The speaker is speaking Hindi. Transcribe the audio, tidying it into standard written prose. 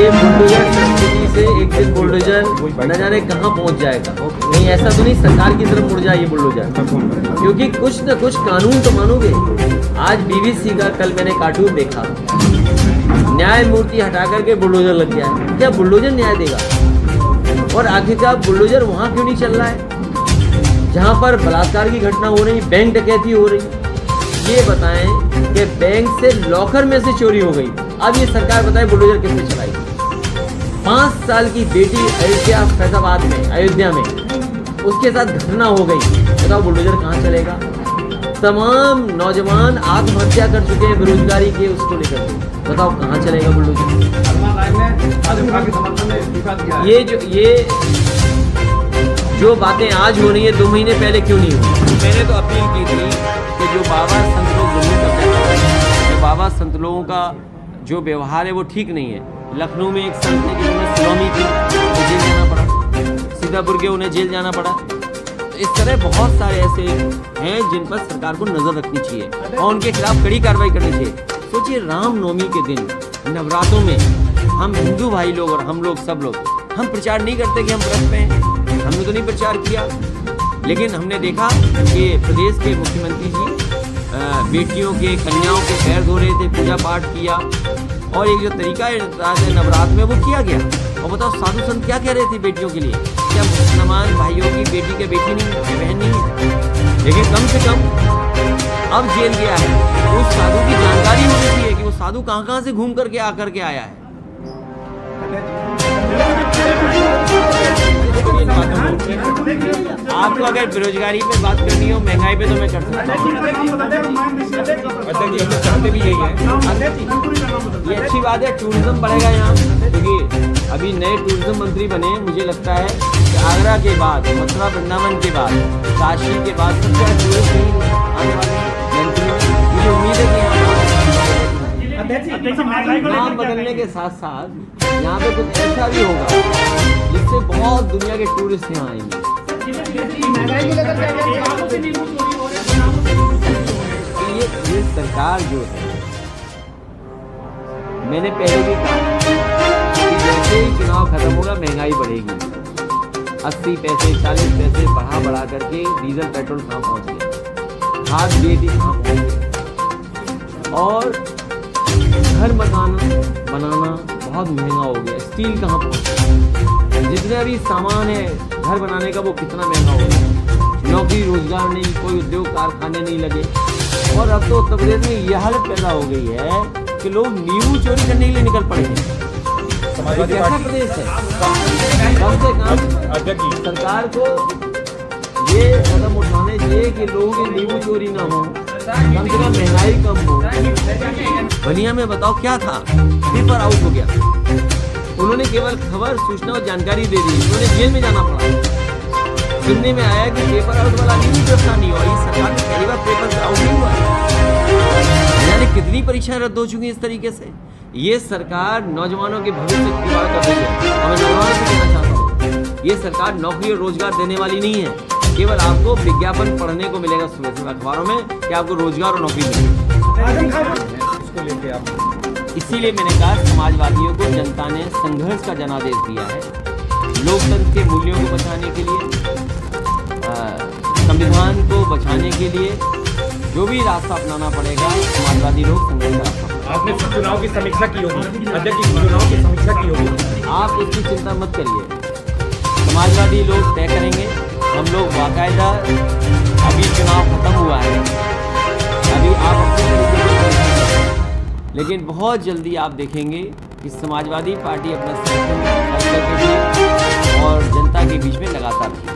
ये बुलडोजर संस्कृति से एक दिन बुलडोजर न जाने कहाँ पहुँच जाएगा। नहीं, ऐसा तो नहीं सरकार की तरफ मुड़ जाए ये बुलडोजर, क्योंकि कुछ न कुछ कानून तो मानोगे। आज बीबीसी का कल मैंने कार्टून देखा, न्यायमूर्ति हटा करके बुलडोजर लग गया है। क्या बुलडोजर न्याय देगा? और आखिरकार बुलडोजर वहाँ क्यों नहीं चल रहा है जहाँ पर बलात्कार की घटना हो रही, बैंक डकैती हो रही? ये बताएं कि बैंक से लॉकर में से चोरी हो गई, अब ये सरकार बताए बुलडोजर किसने चलाई? 5 साल की बेटी अयोध्या फैजाबाद में, अयोध्या में उसके साथ घटना हो गई, बताओ बुलडोजर कहाँ चलेगा? तमाम नौजवान आत्महत्या कर चुके हैं बेरोजगारी के उसको लेकर, बताओ कहाँ चलेगा बुलडोजर? ये जो बातें आज हो रही है 2 महीने पहले क्यों नहीं हुई? मैंने तो अपील की थी कि जो बाबा संत लोग जुल्म करते हैं, जो बाबा संत लोगों का जो व्यवहार है वो ठीक नहीं है। लखनऊ में एक संत है जिन्होंने सलोमी की, उन्हें जेल जाना पड़ा, सीतापुर के उन्हें जेल जाना पड़ा। तो इस तरह बहुत सारे ऐसे हैं जिन पर सरकार को नज़र रखनी चाहिए और उनके खिलाफ कड़ी कार्रवाई करनी चाहिए। सोचिए, रामनवमी के दिन नवरात्रों में हम हिंदू भाई लोग और हम लोग सब लोग हम प्रचार नहीं करते कि हम व्रत पे हैं, हमने तो नहीं प्रचार किया, लेकिन हमने देखा कि प्रदेश के मुख्यमंत्री जी बेटियों के, कन्याओं के पैर धो रहे थे, पूजा पाठ किया और एक जो तरीका है नवरात्र में वो किया गया। और बताओ साधु संत क्या कह रहे थे बेटियों के लिए? क्या मुसलमान भाइयों की बेटी के बेटी नहीं है, बहन नहीं है? लेकिन कम से कम अब जेल गया है, उस साधु की जानकारी होनी चाहिए कि वो साधु कहाँ से घूम करके आकर के आया है। आपको अगर बेरोजगारी पे बात करनी हो, महंगाई पे, तो मैं कर सकता हूँ। चाहते भी यही है, ये अच्छी बात है, टूरिज्म बढ़ेगा यहाँ, क्योंकि अभी नए टूरिज्म मंत्री बने। मुझे लगता है कि आगरा के बाद, मथुरा वृंदावन के बाद, काशी के बाद सबसे ज्यादा टूरिस्ट आने वाले मंत्री। मुझे उम्मीद है कि नाम बदलने के साथ साथ यहाँ पे कुछ ऐसा भी होगा जिससे बहुत दुनिया के टूरिस्ट यहाँ आएंगे। ये सरकार जो है, मैंने पहले भी कहा कि जैसे ही चुनाव खत्म होगा महंगाई बढ़ेगी। 80 पैसे 40 पैसे बढ़ा करके डीजल पेट्रोल कहाँ पहुँच गया, खाद बीएटी कहाँ पहुँच गया, और घर बनाना बहुत महंगा हो गया। स्टील कहाँ पहुँच गया, जितने भी सामान है घर बनाने का वो कितना महंगा हो गया। नौकरी रोजगार नहीं, कोई उद्योग कारखाने नहीं लगे, और अब तो उत्तर प्रदेश में यह हालत पैदा हो गई है कि लोग नींबू चोरी करने के लिए निकल पड़े हैं। कैसा प्रदेश है? कम से कम सरकार को ये कदम उठाने चाहिए कि लोगों की नींबू चोरी ना हो, कम से कम महंगाई कम हो। बलिया में बताओ क्या था, पेपर आउट हो गया, उन्होंने केवल खबर, सूचना और जानकारी दे दी, उन्होंने जेल में जाना पड़ा। सुनने में आया कि पेपर आउट वाला नहीं गिरफ्तार नहीं हुआ, इस सरकार में पहली बार पेपर आउट नहीं हुआ। यानी कितनी परीक्षाएं रद्द हो चुकी इस तरीके से। ये सरकार नौजवानों के भविष्य को खिलवाड़ कर रही है। और मैं नौजवानों से कहना चाहता हूँ, ये सरकार नौकरी और रोजगार देने वाली नहीं है। केवल आपको विज्ञापन पढ़ने को मिलेगा सुबह सुबह अखबारों में कि आपको रोजगार और नौकरी मिलेगी। इसीलिए मैंने कहा समाजवादियों को जनता ने संघर्ष का जनादेश दिया है, लोकतंत्र के मूल्यों को बचाने के लिए, संविधान को बचाने के लिए जो भी रास्ता अपनाना पड़ेगा, समाजवादी लोग संघर्ष का रास्ता। आपने चुनाव की समीक्षा की होगी, अध्यक्ष चुनाव की समीक्षा की होगी, आप इसकी चिंता मत करिए, समाजवादी लोग तय करेंगे। हम लोग बाकायदा, अभी चुनाव खत्म हुआ है, अभी आप अपने तरीके से, लेकिन बहुत जल्दी आप देखेंगे कि समाजवादी पार्टी अपना संगठन और जनता के बीच में लगातार